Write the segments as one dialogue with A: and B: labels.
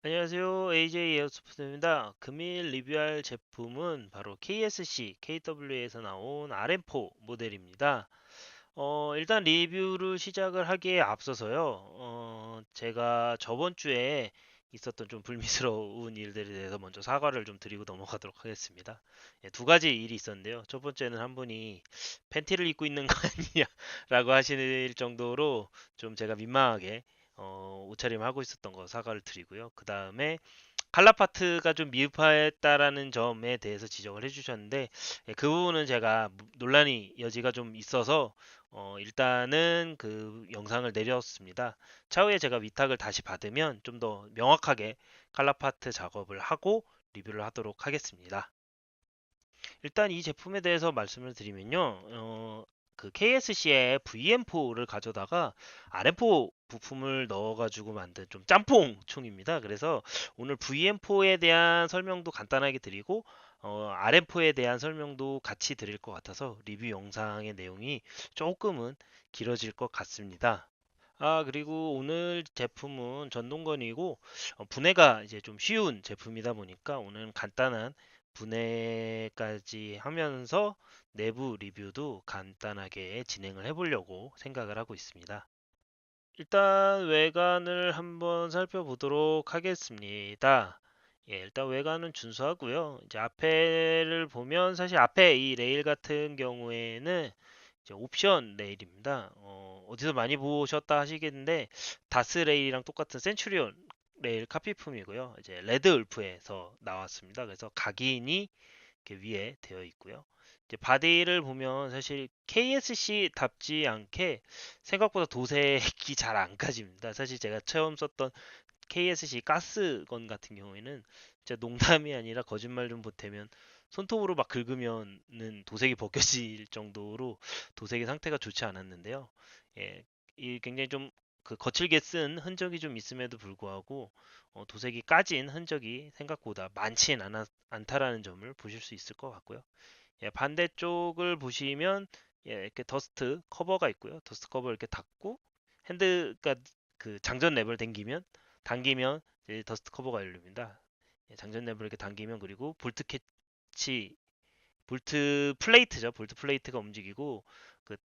A: 안녕하세요. AJ 에어소프트입니다. 금일 리뷰할 제품은 바로 KSC, KW에서 나온 RM4 모델입니다. 일단 리뷰를 시작을 하기에 앞서서요. 제가 저번 주에 있었던 좀 불미스러운 일들에 대해서 먼저 사과를 좀 드리고 넘어가도록 하겠습니다. 예, 두 가지 일이 있었는데요. 첫 번째는 한 분이 팬티를 입고 있는 거 아니냐라고 하실 정도로 좀 제가 민망하게 옷차림하고 있었던 거 사과를 드리고요. 그 다음에 칼라 파트가 좀 미흡했다라는 점에 대해서 지적을 해주셨는데 예, 그 부분은 제가 논란이 여지가 좀 있어서 일단은 그 영상을 내렸습니다. 차후에 제가 위탁을 다시 받으면 좀 더 명확하게 칼라 파트 작업을 하고 리뷰를 하도록 하겠습니다. 일단 이 제품에 대해서 말씀을 드리면요. 그 KSC의 VM4를 가져다가 RM4 부품을 넣어가지고 만든 좀 짬뽕 총입니다. 그래서 오늘 VM4에 대한 설명도 간단하게 드리고 RM4에 대한 설명도 같이 드릴 것 같아서 리뷰 영상의 내용이 조금은 길어질 것 같습니다. 그리고 오늘 제품은 전동건이고, 분해가 이제 좀 쉬운 제품이다 보니까 오늘 간단한 분해까지 하면서 내부 리뷰도 간단하게 진행을 해보려고 생각을 하고 있습니다. 일단 외관을 한번 살펴보도록 하겠습니다. 예, 일단 외관은 준수하고요. 이제 앞에를 보면 사실 앞에 이 레일 같은 경우에는 이제 옵션 레일입니다. 어디서 많이 보셨다 하시겠는데 다스 레일이랑 똑같은 센츄리온 레일 카피품이고요. 이제 레드 울프에서 나왔습니다. 그래서 각인이 이렇게 위에 되어 있고요. 이제 바디를 보면 사실 KSC답지 않게 생각보다 도색이 잘 안 까집니다. 사실 제가 처음 썼던 KSC 가스건 같은 경우에는 진짜 농담이 아니라 거짓말 좀 보태면 손톱으로 막 긁으면은 도색이 벗겨질 정도로 도색의 상태가 좋지 않았는데요. 예, 이 굉장히 좀 그 거칠게 쓴 흔적이 좀 있음에도 불구하고 도색이 까진 흔적이 생각보다 많진 않다라는 점을 보실 수 있을 것 같고요. 예, 반대쪽을 보시면 예, 이렇게 더스트 커버가 있고요. 더스트 커버 이렇게 닫고 핸드가 그 장전 랩을 당기면 이제 더스트 커버가 열립니다. 예, 장전 랩을 이렇게 당기면 그리고 볼트 캐치 볼트 플레이트죠. 볼트 플레이트가 움직이고 그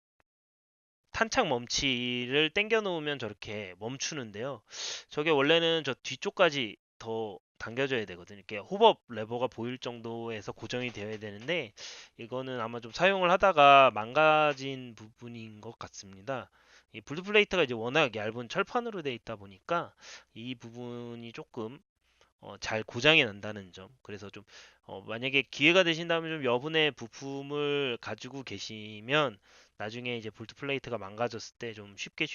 A: 탄창 멈치를 당겨 놓으면 저렇게 멈추는데요. 저게 원래는 저 뒤쪽까지 더 당겨져야 되거든요. 이렇게 호법 레버가 보일 정도에서 고정이 되어야 되는데 이거는 아마 좀 사용을 하다가 망가진 부분인 것 같습니다. 이 볼트 플레이트가 이제 워낙 얇은 철판으로 되어 있다 보니까 이 부분이 조금 잘 고장이 난다는 점. 그래서 좀 만약에 기회가 되신다면 좀 여분의 부품을 가지고 계시면 나중에 이제 볼트 플레이트가 망가졌을 때 좀 쉽게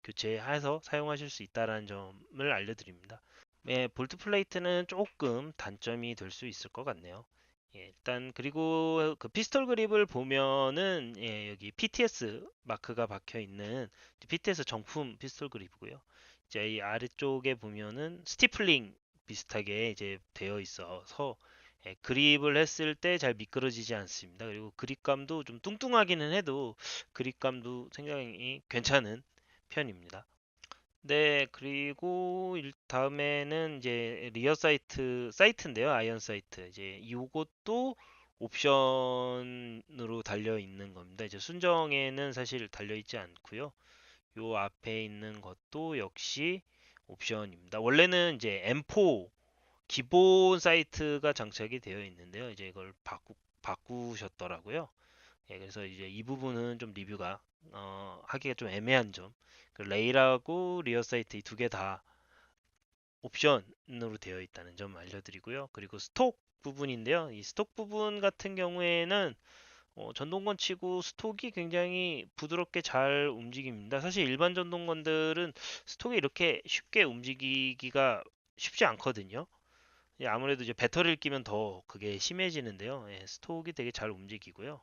A: 교체해서 사용하실 수 있다는 점을 알려드립니다. 네, 볼트 플레이트는 조금 단점이 될 수 있을 것 같네요. 예, 일단 그리고 그 피스톨 그립을 보면은 예, 여기 PTS 마크가 박혀 있는 PTS 정품 피스톨 그립이고요. 이제 이 아래쪽에 보면은 스티플링 비슷하게 이제 되어 있어서 예, 그립을 했을 때 잘 미끄러지지 않습니다. 그리고 그립감도 좀 뚱뚱하기는 해도 그립감도 굉장히 괜찮은 편입니다. 네, 그리고 다음에는 이제 리어 사이트인데요. 아이언 사이트. 이제 이것도 옵션으로 달려 있는 겁니다. 이제 순정에는 사실 달려 있지 않고요. 요 앞에 있는 것도 역시 옵션입니다. 원래는 이제 M4 기본 사이트가 장착이 되어 있는데요. 이제 이걸 바꾸셨더라고요. 예, 그래서 이제 이 부분은 좀 리뷰가 하기가 좀 애매한 점. 그 레일하고 리어 사이트 이 두 개 다 옵션으로 되어 있다는 점 알려드리고요. 그리고 스톡 부분인데요. 이 스톡 부분 같은 경우에는 전동건 치고 스톡이 굉장히 부드럽게 잘 움직입니다. 사실 일반 전동건들은 스톡이 이렇게 쉽게 움직이기가 쉽지 않거든요. 예, 아무래도 이제 배터리를 끼면 더 그게 심해지는데요. 예, 스톡이 되게 잘 움직이고요.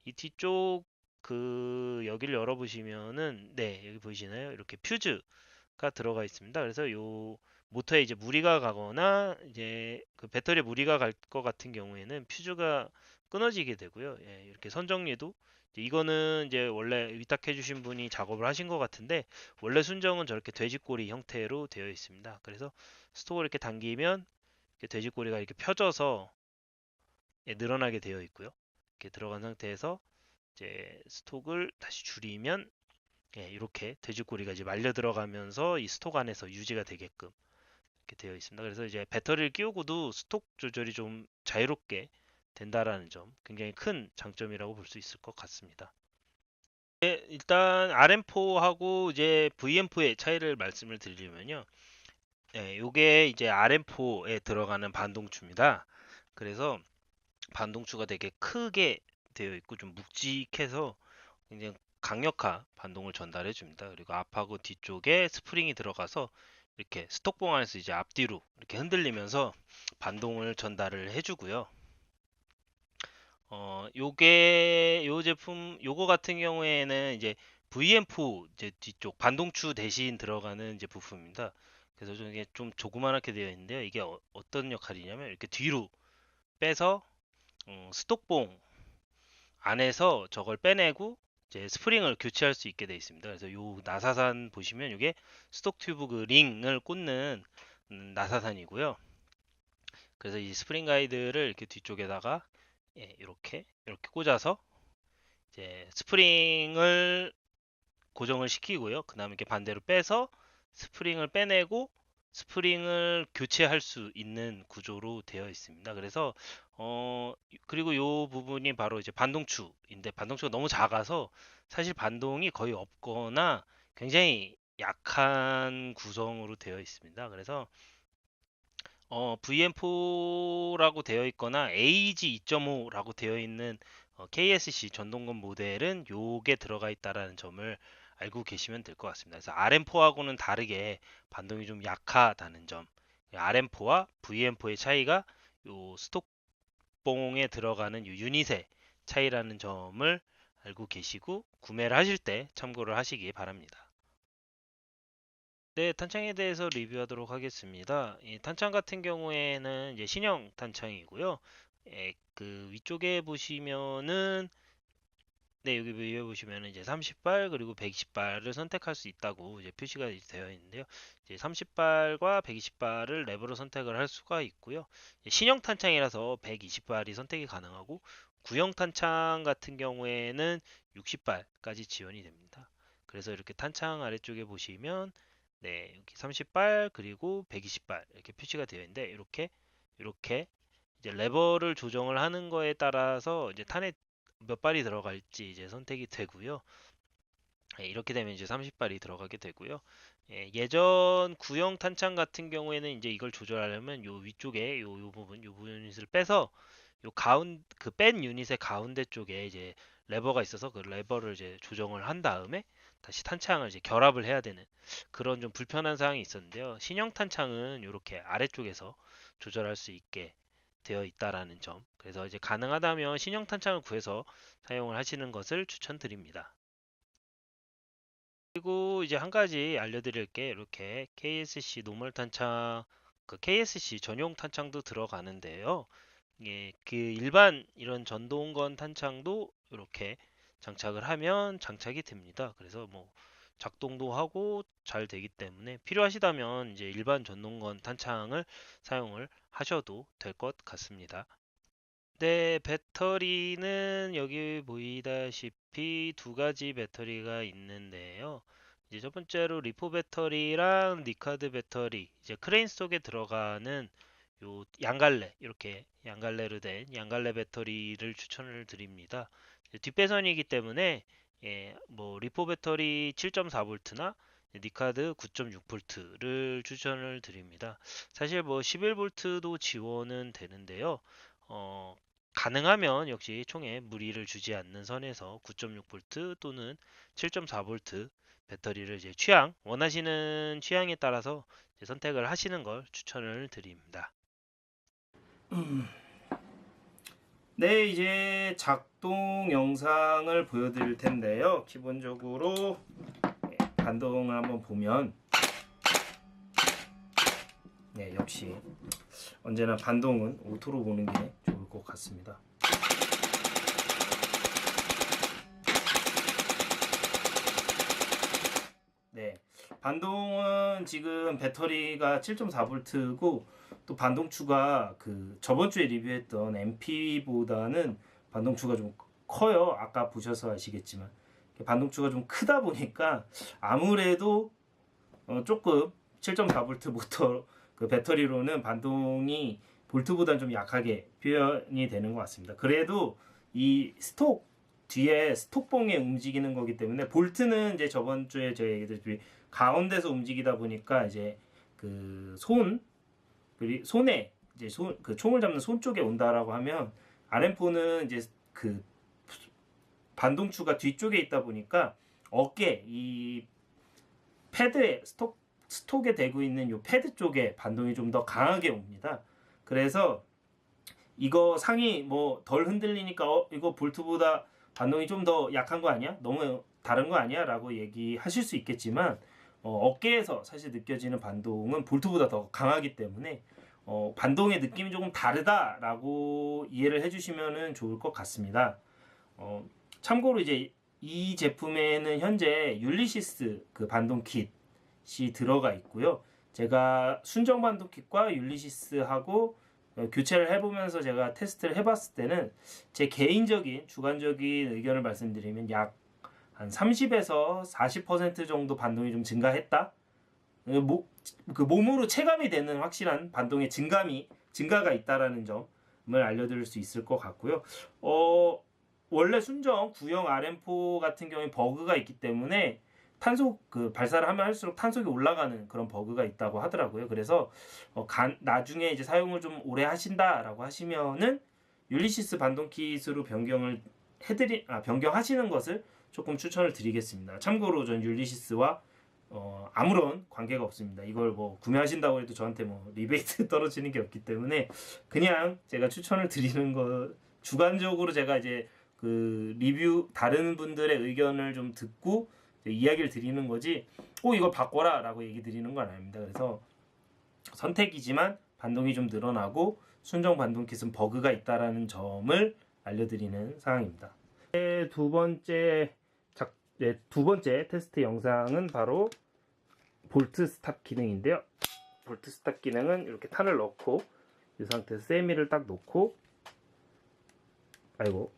A: 이 뒤쪽 그 여기를 열어보시면은 네 여기 보이시나요? 이렇게 퓨즈가 들어가 있습니다. 그래서 요 모터에 이제 무리가 가거나 이제 그 배터리에 무리가 갈 것 같은 경우에는 퓨즈가 끊어지게 되고요. 예, 이렇게 선정리도 이거는 이제 원래 위탁해 주신 분이 작업을 하신 것 같은데 원래 순정은 저렇게 돼지꼬리 형태로 되어 있습니다. 그래서 스톡을 이렇게 당기면 이렇게 돼지꼬리가 이렇게 펴져서 늘어나게 되어 있고요. 이렇게 들어간 상태에서 이제 스톡을 다시 줄이면 이렇게 돼지꼬리가 이제 말려 들어가면서 이 스톡 안에서 유지가 되게끔 이렇게 되어 있습니다. 그래서 이제 배터리를 끼우고도 스톡 조절이 좀 자유롭게 된다라는 점 굉장히 큰 장점이라고 볼 수 있을 것 같습니다. 일단 RM4하고 이제 VM4의 차이를 말씀을 드리면요. 요게 이제 RM4에 들어가는 반동추입니다. 그래서 반동추가 되게 크게 되어 있고 좀 묵직해서 굉장히 강력한 반동을 전달해 줍니다. 그리고 앞하고 뒤쪽에 스프링이 들어가서 이렇게 스톡봉 안에서 이제 앞뒤로 이렇게 흔들리면서 반동을 전달을 해주고요. 요게 요 제품 요거 같은 경우에는 이제 VM4 이제 뒤쪽 반동추 대신 들어가는 이제 부품입니다. 그래서 이게 좀 조그맣게 되어 있는데요. 이게 떤 역할이냐면 이렇게 뒤로 빼서 스톡봉 안에서 저걸 빼내고 이제 스프링을 교체할 수 있게 되어 있습니다. 그래서 요 나사산 보시면 이게 스톡 튜브 그 링을 꽂는 나사산이고요. 그래서 이 스프링 가이드를 이렇게 뒤쪽에다가 이렇게 꽂아서 이제 스프링을 고정을 시키고요. 그 다음에 이렇게 반대로 빼서 스프링을 빼내고 스프링을 교체할 수 있는 구조로 되어 있습니다. 그래서 그리고 이 부분이 바로 이제 반동추인데 반동추가 너무 작아서 사실 반동이 거의 없거나 굉장히 약한 구성으로 되어 있습니다. 그래서 VM4라고 되어 있거나 AG2.5라고 되어 있는 KSC 전동건 모델은 요게 들어가 있다라는 점을 알고 계시면 될 것 같습니다. 그래서 RM4하고는 다르게 반동이 좀 약하다는 점, RM4와 VM4의 차이가 요 스톡봉에 들어가는 요 유닛의 차이라는 점을 알고 계시고 구매를 하실 때 참고를 하시기 바랍니다. 네, 탄창에 대해서 리뷰하도록 하겠습니다. 이 탄창 같은 경우에는 이제 신형 탄창이고요. 그 위쪽에 보시면은 여기 위에 보시면은 이제 30발 그리고 120발을 선택할 수 있다고 이제 표시가 되어 있는데요. 이제 30발과 120발을 랩으로 선택을 할 수가 있고요. 신형 탄창이라서 120발이 선택이 가능하고 구형 탄창 같은 경우에는 60발까지 지원이 됩니다. 그래서 이렇게 탄창 아래쪽에 보시면 여기 30발 그리고 120발 이렇게 표시가 되어 있는데 이렇게 이제 레버를 조정을 하는 거에 따라서 이제 탄에 몇 발이 들어갈지 이제 선택이 되고요. 이렇게 되면 이제 30발이 들어가게 되고요. 예전 구형 탄창 같은 경우에는 이제 이걸 조절하려면 요 위쪽에 요 부분 요 유닛을 빼서 요 그 뺀 유닛의 가운데 쪽에 이제 레버가 있어서 그 레버를 이제 조정을 한 다음에 다시 탄창을 이제 결합을 해야 되는 그런 좀 불편한 사항이 있었는데요. 신형 탄창은 이렇게 아래쪽에서 조절할 수 있게 되어 있다라는 점. 그래서 이제 가능하다면 신형 탄창을 구해서 사용을 하시는 것을 추천드립니다. 그리고 이제 한 가지 알려드릴 게 이렇게 KSC 노멀 탄창, 그 KSC 전용 탄창도 들어가는데요. 그 일반 이런 전동건 탄창도 이렇게 장착을 하면 장착이 됩니다. 그래서 뭐 작동도 하고 잘 되기 때문에 필요하시다면 이제 일반 전동건 탄창을 사용을 하셔도 될 것 같습니다. 네, 배터리는 여기 보이다시피 두 가지 배터리가 있는데요. 이제 첫 번째로 리포 배터리랑 니카드 배터리, 이제 크레인 속에 들어가는 요 양갈래, 이렇게 양갈래로 된 양갈래 배터리를 추천을 드립니다. 뒷배선이기 때문에 뭐 리포 배터리 7.4V나 니카드 9.6V를 추천을 드립니다. 사실 뭐 11V도 지원은 되는데요. 어, 가능하면 역시 총에 무리를 주지 않는 선에서 9.6V 또는 7.4V 배터리를 이제 원하시는 취향에 따라서 선택을 하시는 걸 추천을 드립니다. 네, 이제 작동 영상을 보여드릴 텐데요. 기본적으로 반동을 한번 보면 역시 언제나 반동은 오토로 보는 게 좋을 것 같습니다.
B: 반동은 지금 배터리가 7.4V고 또 반동추가 그 저번 주에 리뷰했던 MP보다는 반동추가 좀 커요. 아까 보셔서 아시겠지만 반동추가 좀 크다 보니까 아무래도 조금 7.4V 모터 그 배터리로는 반동이 볼트보다는 좀 약하게 표현이 되는 것 같습니다. 그래도 이 스톡 뒤에 스톡봉에 움직이는 거기 때문에 볼트는 이제 저번 주에 제가 얘기했듯이 가운데서 움직이다 보니까 이제 그 손에 이제 그 총을 잡는 손 쪽에 온다라고 하면 RM4는 이제 그 반동추가 뒤쪽에 있다 보니까 어깨 이 패드에 스톡에 대고 있는 요 패드 쪽에 반동이 좀 더 강하게 옵니다. 그래서 이거 상이 뭐 덜 흔들리니까 이거 볼트보다 반동이 좀 더 약한 거 아니야? 너무 다른 거 아니야? 라고 얘기하실 수 있겠지만 어깨에서 사실 느껴지는 반동은 볼트보다 더 강하기 때문에 반동의 느낌이 조금 다르다라고 이해를 해주시면 좋을 것 같습니다. 참고로 이제 이 제품에는 현재 율리시스 그 반동 킷이 들어가 있고요. 제가 순정 반동 킷과 율리시스하고 교체를 해보면서 제가 테스트를 해봤을 때는 제 개인적인 주관적인 의견을 말씀드리면 약 한 30에서 40% 정도 반동이 좀 증가했다. 그 몸으로 체감이 되는 확실한 반동의 증가가 있다라는 점을 알려드릴 수 있을 것 같고요. 원래 순정 구형 RM4 같은 경우에 버그가 있기 때문에 탄속 그 발사를 하면 할수록 탄속이 올라가는 그런 버그가 있다고 하더라고요. 그래서 나중에 이제 사용을 좀 오래 하신다라고 하시면은 율리시스 반동 킷으로 변경하시는 것을 조금 추천을 드리겠습니다. 참고로 전 율리시스와 아무런 관계가 없습니다. 이걸 뭐 구매하신다고 해도 저한테 뭐 리베이트 떨어지는 게 없기 때문에 그냥 제가 추천을 드리는 거 주관적으로 제가 이제 그 리뷰 다른 분들의 의견을 좀 듣고 이야기를 드리는 거지 이거 바꿔라 라고 얘기 드리는 건 아닙니다. 그래서 선택이지만 반동이 좀 늘어나고 순정 반동 킷은 버그가 있다라는 점을 알려드리는 상황입니다. 두 번째 테스트 영상은 바로 볼트 스탑 기능인데요. 볼트 스탑 기능은 이렇게 탄을 넣고 이 상태에서 세미를 딱 놓고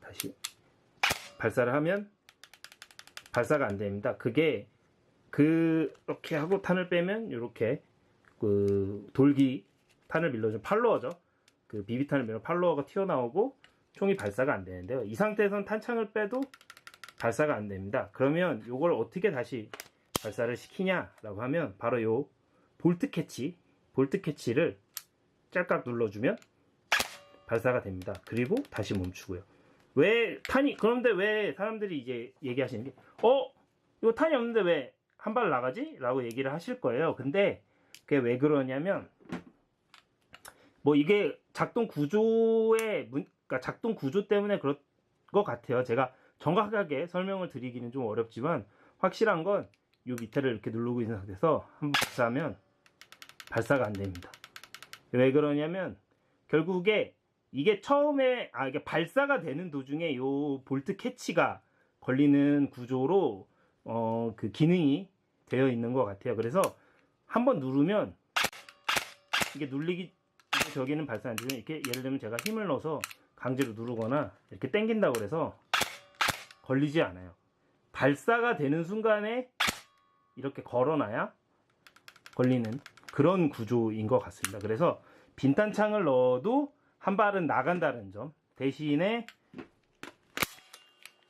B: 다시 발사를 하면 발사가 안 됩니다. 그게 그렇게 하고 탄을 빼면 이렇게 그 돌기 탄을 밀려준 팔로워죠. 그 비비탄을 밀어 팔로워가 튀어나오고 총이 발사가 안 되는데요. 이 상태에선 탄창을 빼도 발사가 안 됩니다. 그러면 이걸 어떻게 다시 발사를 시키냐라고 하면 바로 요 볼트 캐치를 짤깍 눌러주면 발사가 됩니다. 그리고 다시 멈추고요. 그런데 왜 사람들이 이제 얘기하시는 게 이거 탄이 없는데 왜 한 발 나가지? 라고 얘기를 하실 거예요. 근데 그게 왜 그러냐면 뭐 이게 그러니까 작동 구조 때문에 그럴 것 같아요. 제가 정확하게 설명을 드리기는 좀 어렵지만 확실한 건 이 밑에를 이렇게 누르고 있는 상태에서 한번 발사하면 발사가 안 됩니다. 왜 그러냐면 결국에 이게 처음에 이게 발사가 되는 도중에 요 볼트 캐치가 걸리는 구조로 그 기능이 되어 있는 것 같아요. 그래서 한번 누르면 이게 저기는 발사 안 되면 이렇게 예를 들면 제가 힘을 넣어서 강제로 누르거나 이렇게 당긴다고 해서 걸리지 않아요. 발사가 되는 순간에 이렇게 걸어놔야 걸리는 그런 구조인 것 같습니다. 그래서 빈탄창을 넣어도 한 발은 나간다는 점, 대신에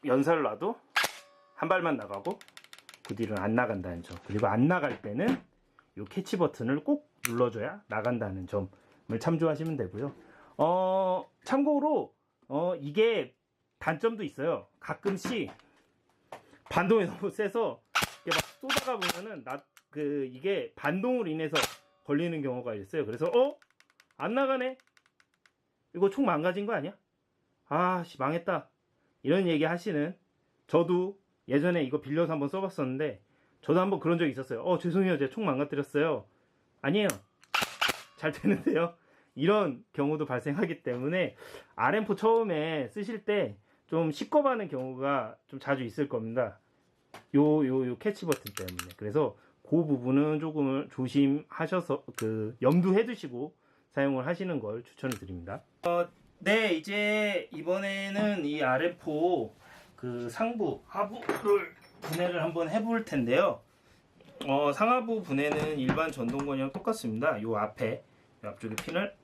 B: 연사를 놔도 한 발만 나가고 그 뒤로는 안 나간다는 점, 그리고 안 나갈 때는 이 캐치 버튼을 꼭 눌러줘야 나간다는 점을 참조하시면 되고요. 참고로 이게 단점도 있어요. 가끔씩 반동이 너무 세서 이렇게 막 쏘다가 보면은 이게 반동으로 인해서 걸리는 경우가 있어요. 그래서 안 나가네? 이거 총 망가진 거 아니야? 망했다. 이런 얘기 하시는, 저도 예전에 이거 빌려서 한번 써봤었는데, 저도 한번 그런 적이 있었어요. 죄송해요. 제가 총 망가뜨렸어요. 아니에요. 잘 되는데요. 이런 경우도 발생하기 때문에, RM4 처음에 쓰실 때 좀 식겁하는 경우가 좀 자주 있을 겁니다. 요 캐치 버튼 때문에. 그래서 그 부분은 조금 조심하셔서 염두해 두시고 사용을 하시는 걸 추천을 드립니다. 네, 이제 이번에는 이 RF4 상부 하부를 분해를 한번 해볼 텐데요. 상하부 분해는 일반 전동건이랑 똑같습니다. 요 앞에, 요 앞쪽에 핀을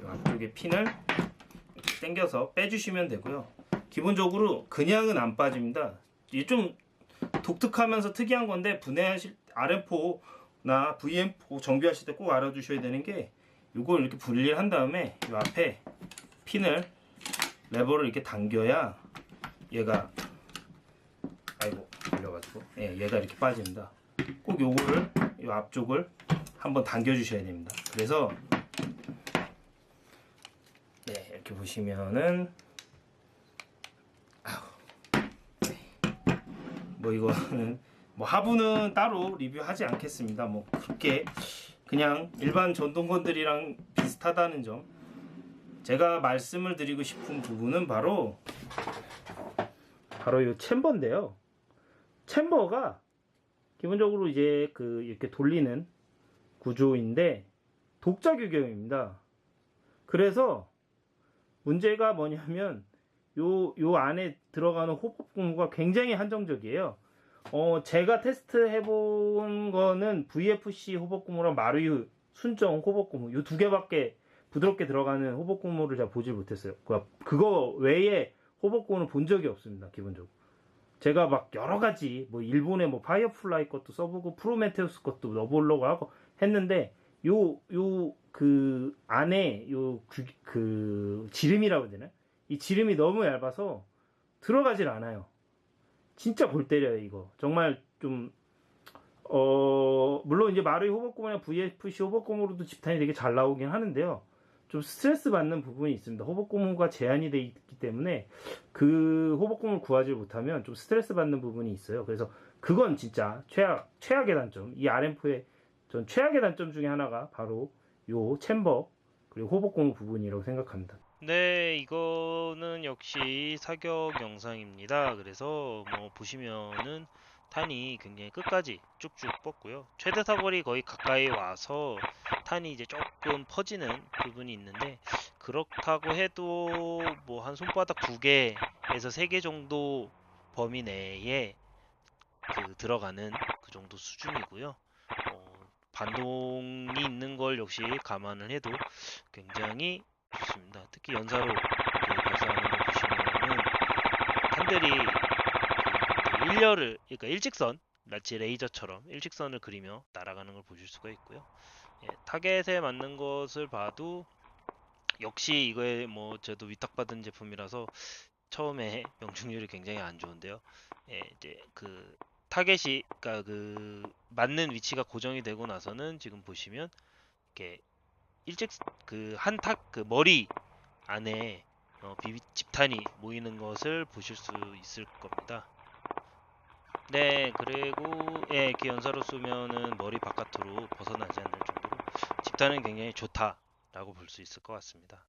B: 요 앞쪽에 핀을 이렇게 당겨서 빼주시면 되고요. 기본적으로 그냥은 안 빠집니다. 이게 좀 독특하면서 특이한 건데, 분해하실 RM4나 VM4 정비하실 때 꼭 알아두셔야 되는 게, 이걸 이렇게 분리를 한 다음에 이 앞에 핀을 레버를 이렇게 당겨야 얘가 걸려가지고 얘가 이렇게 빠집니다. 꼭 요거를 이 앞쪽을 한번 당겨 주셔야 됩니다. 그래서 이렇게 보시면은 뭐 이거는 뭐 하부는 따로 리뷰하지 않겠습니다. 뭐 그렇게 그냥 일반 전동건들이랑 비슷하다는 점. 제가 말씀을 드리고 싶은 부분은 바로 이 챔버인데요. 챔버가 기본적으로 이제 이렇게 돌리는 구조인데 독자 규격입니다. 그래서 문제가 뭐냐면 요 안에 들어가는 호법 공구가 굉장히 한정적이에요. 제가 테스트 해본 거는 VFC 호법 고무랑 마루유 순정 호법 고무 요 두 개밖에 부드럽게 들어가는 호법 고무를 제가 보질 못했어요. 그거 외에 호법 고무는 본 적이 없습니다. 기본적으로 제가 막 여러 가지 뭐 일본의 뭐 파이어플라이 것도 써보고 프로메테우스 것도 넣어보려고 하고 했는데 안에 지름이라고 해야 되나? 이 지름이 너무 얇아서 들어가질 않아요. 진짜 골 때려요, 이거. 정말 좀, 물론 이제 마루이 호복고무나 VFC 호복고무로도 집탄이 되게 잘 나오긴 하는데요. 좀 스트레스 받는 부분이 있습니다. 호복고무가 제한이 되어 있기 때문에 그 호복고무를 구하지 못하면 좀 스트레스 받는 부분이 있어요. 그래서 그건 진짜 최악의 단점. 이 RM4의 전 최악의 단점 중에 하나가 바로 요 챔버 그리고 호복고무 부분이라고 생각합니다.
A: 네, 이거는 역시 사격 영상입니다. 그래서 뭐 보시면은 탄이 굉장히 끝까지 쭉쭉 뻗고요. 최대 사거리 거의 가까이 와서 탄이 이제 조금 퍼지는 부분이 있는데, 그렇다고 해도 뭐 한 손바닥 2개에서 3개 정도 범위 내에 들어가는 그 정도 수준이고요. 반동이 있는 걸 역시 감안을 해도 굉장히 좋습니다. 특히 연사로 발사하는 거 보시면은 탄들이 일렬을, 그러니까 일직선, 마치 레이저처럼 일직선을 그리며 날아가는 걸 보실 수가 있고요. 타겟에 맞는 것을 봐도 역시 이거에 뭐 저도 위탁받은 제품이라서 처음에 명중률이 굉장히 안 좋은데요. 이제 타겟이, 그러니까 맞는 위치가 고정이 되고 나서는 지금 보시면 이렇게 일직 머리 안에 비비 집탄이 모이는 것을 보실 수 있을 겁니다. 네, 그리고 이렇게 연사로 쏘면은 머리 바깥으로 벗어나지 않을 정도로 집탄은 굉장히 좋다라고 볼 수 있을 것 같습니다.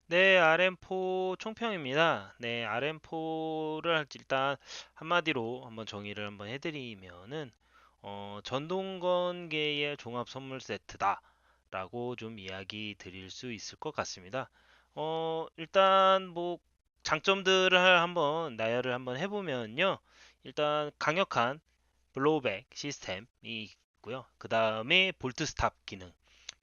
A: 네, RM4 총평입니다. 네, RM4를 일단 한마디로 한번 정의를 한번 해드리면은 전동건계의 종합 선물 세트다라고 좀 이야기 드릴 수 있을 것 같습니다. 일단 뭐 장점들을 한번 나열을 한번 해보면요. 일단 강력한 블로우백 시스템이 있고요. 그 다음에 볼트 스탑 기능.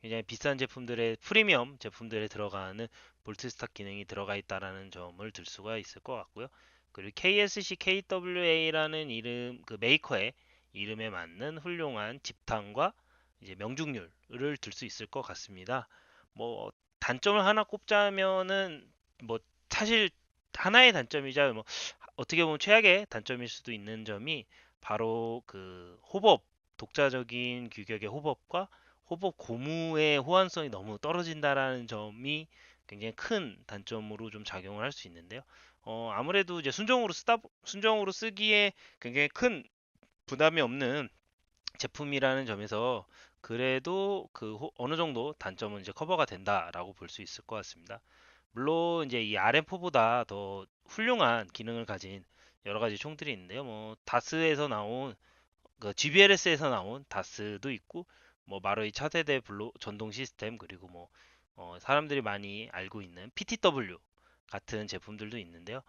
A: 굉장히 비싼 제품들의 프리미엄 제품들에 들어가는 볼트 스탑 기능이 들어가 있다라는 점을 들 수가 있을 것 같고요. 그리고 KSC KWA라는 이름 그 메이커의 이름에 맞는 훌륭한 집탄과 이제 명중률을 들 수 있을 것 같습니다. 뭐 단점을 하나 꼽자면은 뭐 사실 하나의 단점이자 뭐 어떻게 보면 최악의 단점일 수도 있는 점이 바로 그 호법, 독자적인 규격의 호법과 호법 고무의 호환성이 너무 떨어진다라는 점이 굉장히 큰 단점으로 좀 작용을 할 수 있는데요. 아무래도 이제 순정으로 쓰기에 굉장히 큰 부담이 없는 제품이라는 점에서 그래도 그 어느 정도 단점은 이제 커버가 된다라고 볼 수 있을 것 같습니다. 물론 이제 이 RM4보다 더 훌륭한 기능을 가진 여러 가지 총들이 있는데요. 뭐 다스에서 나온 그 GBLS에서 나온 다스도 있고 뭐 마루이 차세대 블로 전동 시스템 그리고 뭐 사람들이 많이 알고 있는 PTW 같은 제품들도 있는데요.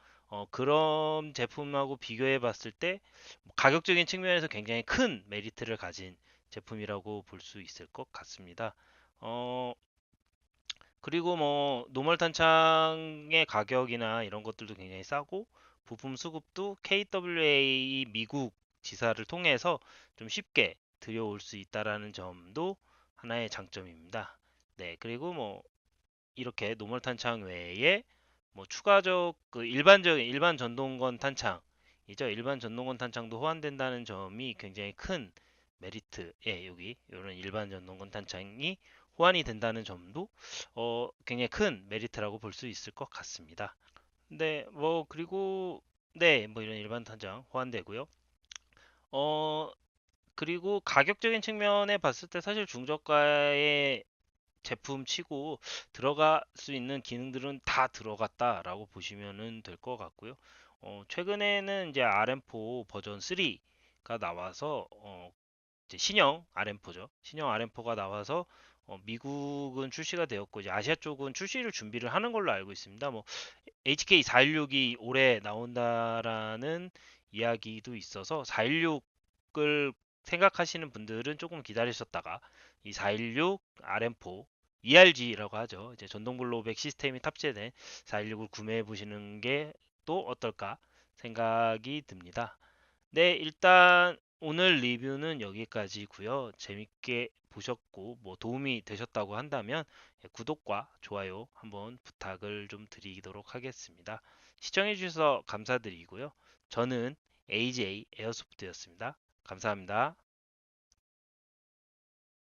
A: 그런 제품하고 비교해 봤을 때 가격적인 측면에서 굉장히 큰 메리트를 가진 제품이라고 볼 수 있을 것 같습니다. 어, 그리고 뭐 노멀 탄창의 가격이나 이런 것들도 굉장히 싸고 부품 수급도 KWA 미국 지사를 통해서 좀 쉽게 들여올 수 있다라는 점도 하나의 장점입니다. 네, 그리고 뭐 이렇게 노멀 탄창 외에 뭐 추가적 그 일반적인 일반 전동건 탄창이죠. 일반 전동건 탄창도 호환된다는 점이 굉장히 큰 메리트에 여기 이런 일반 전동건 탄창이 호환이 된다는 점도 굉장히 큰 메리트라고 볼 수 있을 것 같습니다. 네, 뭐 그리고 네, 뭐 이런 일반 탄창 호환되고요. 어, 그리고 가격적인 측면에 봤을 때 사실 중저가의 제품 치고 들어갈 수 있는 기능들은 다 들어갔다라고 보시면 될 것 같고요. 최근에는 이제 RM4 버전 3가 나와서 이제 신형 RM4죠. 신형 RM4가 나와서 미국은 출시가 되었고 이제 아시아 쪽은 출시를 준비를 하는 걸로 알고 있습니다. 뭐 HK416이 올해 나온다라는 이야기도 있어서 416을 생각하시는 분들은 조금 기다리셨다가 이 416 RM4 ERG라고 하죠. 이제 전동 블로백 시스템이 탑재된 416을 구매해 보시는 게 또 어떨까 생각이 듭니다. 네, 일단 오늘 리뷰는 여기까지고요. 재밌게 보셨고 뭐 도움이 되셨다고 한다면 구독과 좋아요 한번 부탁을 좀 드리도록 하겠습니다. 시청해 주셔서 감사드리고요. 저는 AJ 에어소프트였습니다. 감사합니다.